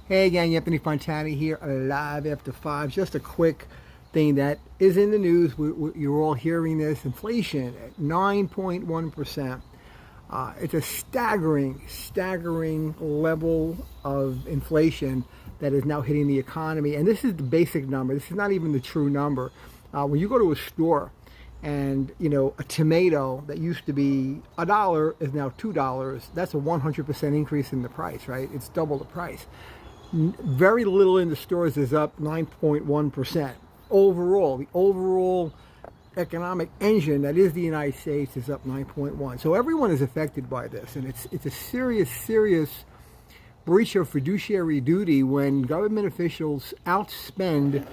Hey again, Anthony Fontana here, live after 5. Just a quick thing that is in the news. You're all hearing this. Inflation at 9.1%. It's a staggering level of inflation that is now hitting the economy. And this is the basic number. This is not even the true number. When you go to a store and, a tomato that used to be $1 is now $2, that's a 100% increase in the price, right? It's double the price. Very little in the stores is up 9.1%. Overall, the overall economic engine that is the United States is up 9.1. So everyone is affected by this, and it's a serious breach of fiduciary duty when government officials outspend,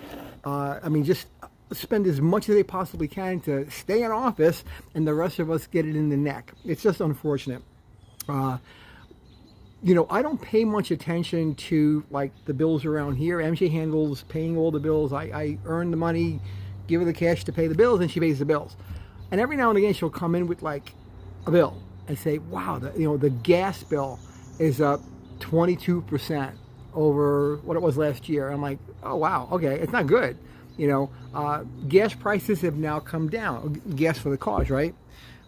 just spend as much as they possibly can to stay in office, and the rest of us get it in the neck. It's just unfortunate. I don't pay much attention to like the bills around here. MJ handles paying all the bills. I earn the money, give her the cash to pay the bills, and she pays the bills. And every now and again, she'll come in with like a bill and say, "Wow, the gas bill is up 22% over what it was last year." I'm like, "Oh wow, okay, it's not good." Gas prices have now come down. Gas for the cars, right?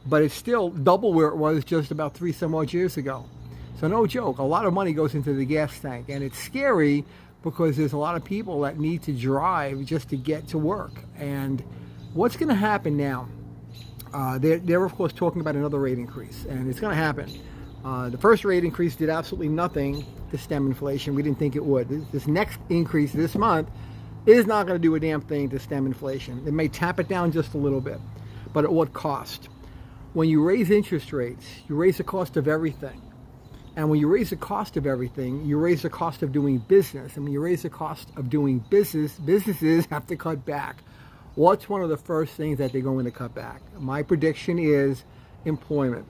But it's still double where it was just about 3 some odd years ago. So no joke, a lot of money goes into the gas tank, and it's scary because there's a lot of people that need to drive just to get to work. And what's going to happen now? They're of course talking about another rate increase, and it's going to happen. The first rate increase did absolutely nothing to stem inflation. We didn't think it would. This next increase this month is not going to do a damn thing to stem inflation. It may tap it down just a little bit, but at what cost? When you raise interest rates, you raise the cost of everything. And when you raise the cost of everything, you raise the cost of doing business. And when you raise the cost of doing business, businesses have to cut back. What's one of the first things that they're going to cut back? My prediction is employment.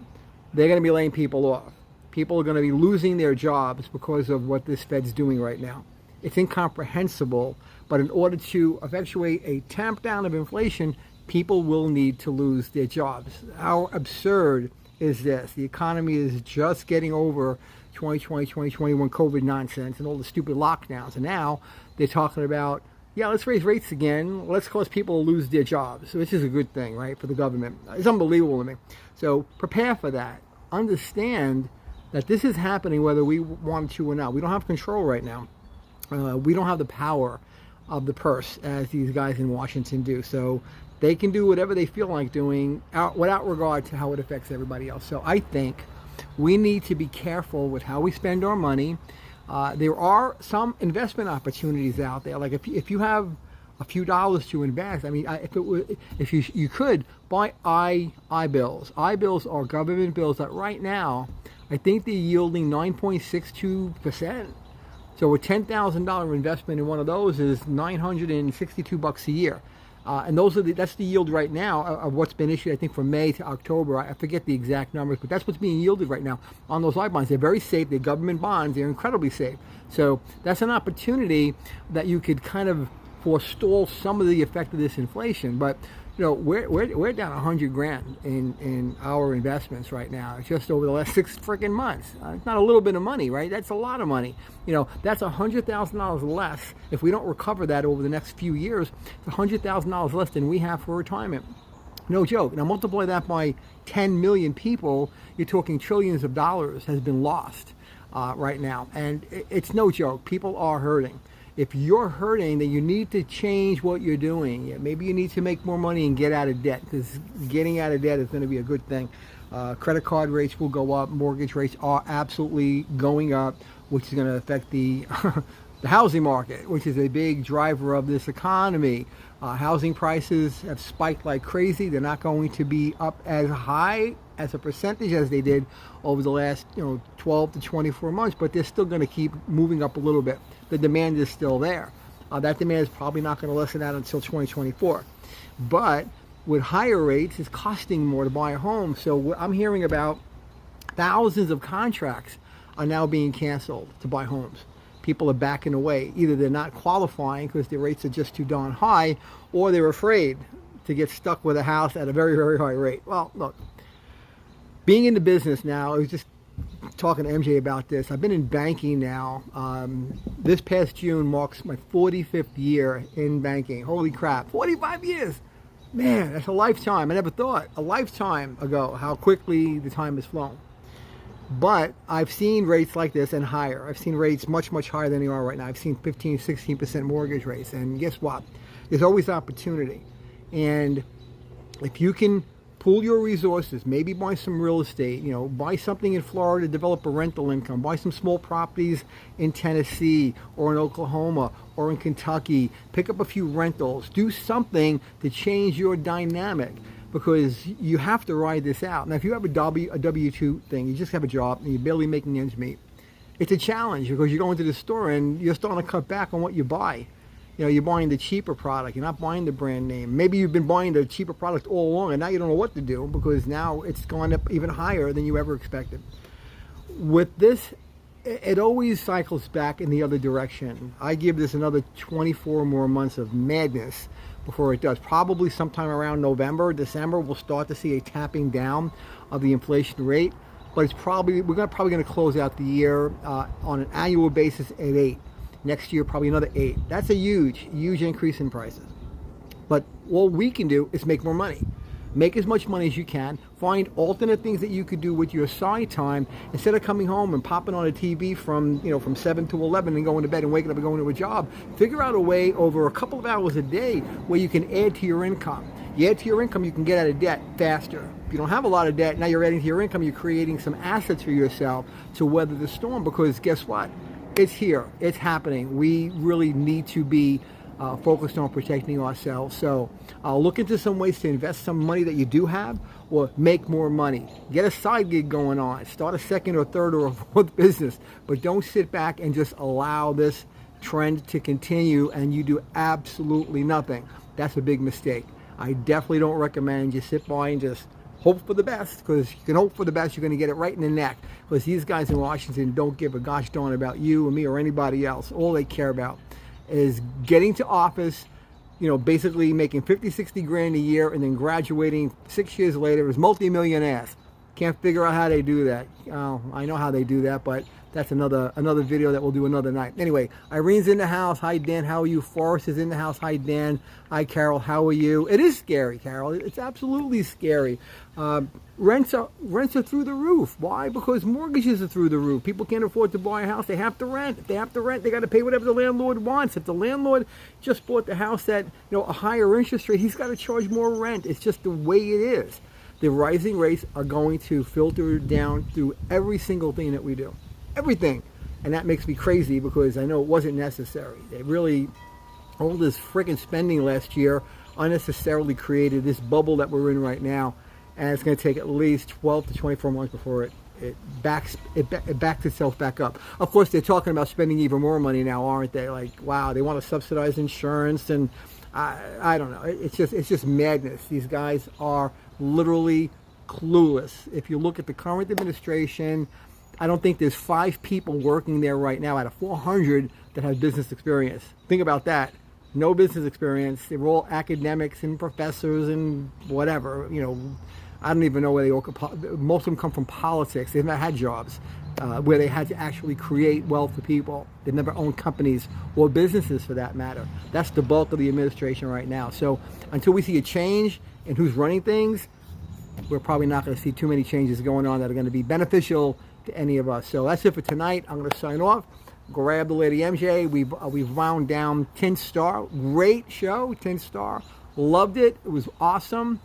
They're going to be laying people off. People are going to be losing their jobs because of what this Fed's doing right now. It's incomprehensible, but in order to effectuate a tamp down of inflation, people will need to lose their jobs. How absurd is this? The economy is just getting over 2020, 2021 COVID nonsense and all the stupid lockdowns. And now they're talking about, let's raise rates again. Let's cause people to lose their jobs, which is a good thing, right, for the government. It's unbelievable to me. So prepare for that. Understand that this is happening whether we want to or not. We don't have control right now. We don't have the power of the purse as these guys in Washington do. So they can do whatever they feel like doing without regard to how it affects everybody else. So I think we need to be careful with how we spend our money. There are some investment opportunities out there. Like if you have a few dollars to invest, if you could buy I-bills. I-bills are government bills that right now, I think they're yielding 9.62%. So a $10,000 investment in one of those is $962 a year. And that's the yield right now of what's been issued, I think, from May to October. I forget the exact numbers, but that's what's being yielded right now on those I bonds. They're very safe. They're government bonds. They're incredibly safe. So that's an opportunity that you could kind of forestall some of the effect of this inflation. But we're down 100 grand in our investments right now, just over the last 6 freaking months. It's not a little bit of money, right? That's a lot of money. That's $100,000 less. If we don't recover that over the next few years, it's $100,000 less than we have for retirement. No joke. Now multiply that by 10 million people, you're talking trillions of dollars has been lost right now. And it's no joke. People are hurting. If you're hurting, then you need to change what you're doing. Maybe you need to make more money and get out of debt, because getting out of debt is going to be a good thing. Credit card rates will go up. Mortgage rates are absolutely going up, which is going to affect the the housing market, which is a big driver of this economy. Housing prices have spiked like crazy. They're not going to be up as high as a percentage as they did over the last 12 to 24 months, but they're still going to keep moving up a little bit. The demand is still there. That demand is probably not going to lessen out until 2024. But with higher rates, it's costing more to buy a home. So I'm hearing about thousands of contracts are now being canceled to buy homes. People are backing away. Either they're not qualifying because their rates are just too darn high, or they're afraid to get stuck with a house at a very, very high rate. Well, look, being in the business now is just talking to MJ about this. I've been in banking now. This past June marks my 45th year in banking. Holy crap, 45 years. Man, that's a lifetime. I never thought a lifetime ago how quickly the time has flown. But I've seen rates like this and higher. I've seen rates much, much higher than they are right now. I've seen 15, 16% mortgage rates. And guess what? There's always opportunity. And if you can pool your resources, maybe buy some real estate, buy something in Florida, develop a rental income, buy some small properties in Tennessee or in Oklahoma or in Kentucky, pick up a few rentals, do something to change your dynamic, because you have to ride this out. Now, if you have a W-2 thing, you just have a job and you're barely making ends meet, it's a challenge because you go into the store and you're starting to cut back on what you buy. You're buying the cheaper product. You're not buying the brand name. Maybe you've been buying the cheaper product all along and now you don't know what to do because now it's gone up even higher than you ever expected. With this, it always cycles back in the other direction. I give this another 24 more months of madness before it does. Probably sometime around November, December, we'll start to see a tapping down of the inflation rate. But it's probably going to close out the year on an annual basis at 8. Next year, probably another 8. That's a huge, huge increase in prices. But all we can do is make more money. Make as much money as you can. Find alternate things that you could do with your side time instead of coming home and popping on a TV from 7 to 11 and going to bed and waking up and going to a job. Figure out a way over a couple of hours a day where you can add to your income. You add to your income, you can get out of debt faster. If you don't have a lot of debt, now you're adding to your income, you're creating some assets for yourself to weather the storm, because guess what? It's here. It's happening. We really need to be focused on protecting ourselves. So look into some ways to invest some money that you do have or make more money. Get a side gig going on. Start a second or third or a fourth business. But don't sit back and just allow this trend to continue and you do absolutely nothing. That's a big mistake. I definitely don't recommend you sit by and just hope for the best, because you can hope for the best, you're going to get it right in the neck, because these guys in Washington don't give a gosh darn about you or me or anybody else. All they care about is getting to office, basically making 50, 60 grand a year and then graduating 6 years later as multi-millionaires. Can't figure out how they do that. I know how they do that, but that's another video that we'll do another night. Anyway, Irene's in the house. Hi, Dan. How are you? Forrest is in the house. Hi, Dan. Hi, Carol. How are you? It is scary, Carol. It's absolutely scary. Rents are through the roof. Why? Because mortgages are through the roof. People can't afford to buy a house. They have to rent. If they have to rent, they got to pay whatever the landlord wants. If the landlord just bought the house at a higher interest rate, he's got to charge more rent. It's just the way it is. The rising rates are going to filter down through every single thing that we do. Everything. And that makes me crazy because I know it wasn't necessary. All this freaking spending last year unnecessarily created this bubble that we're in right now. And it's going to take at least 12 to 24 months before it backs itself back up. Of course, they're talking about spending even more money now, aren't they? Like, wow, they want to subsidize insurance, and I don't know. It's just madness. These guys are literally clueless. If you look at the current administration, I don't think there's 5 people working there right now out of 400 that have business experience. Think about that. No business experience. They're all academics and professors and whatever. I don't even know where they all. Most of them come from politics. They've never had jobs where they had to actually create wealth for people. They've never owned companies or businesses, for that matter. That's the bulk of the administration right now. So until we see a change in who's running things, we're probably not going to see too many changes going on that are going to be beneficial to any of us. So that's it for tonight. I'm going to sign off. Grab the lady MJ. We've wound down 10 star. Great show, 10 star. Loved it. It was awesome.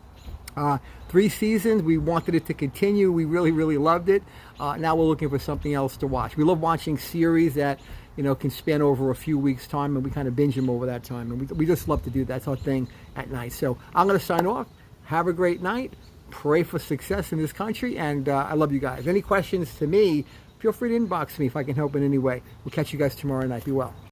3 seasons. We wanted it to continue. We really, really loved it. Now we're looking for something else to watch. We love watching series that can span over a few weeks' time, and we kind of binge them over that time. And we just love to do that. That's our thing at night. So I'm going to sign off. Have a great night. Pray for success in this country, and I love you guys. Any questions to me, feel free to inbox me if I can help in any way. We'll catch you guys tomorrow night. Be well.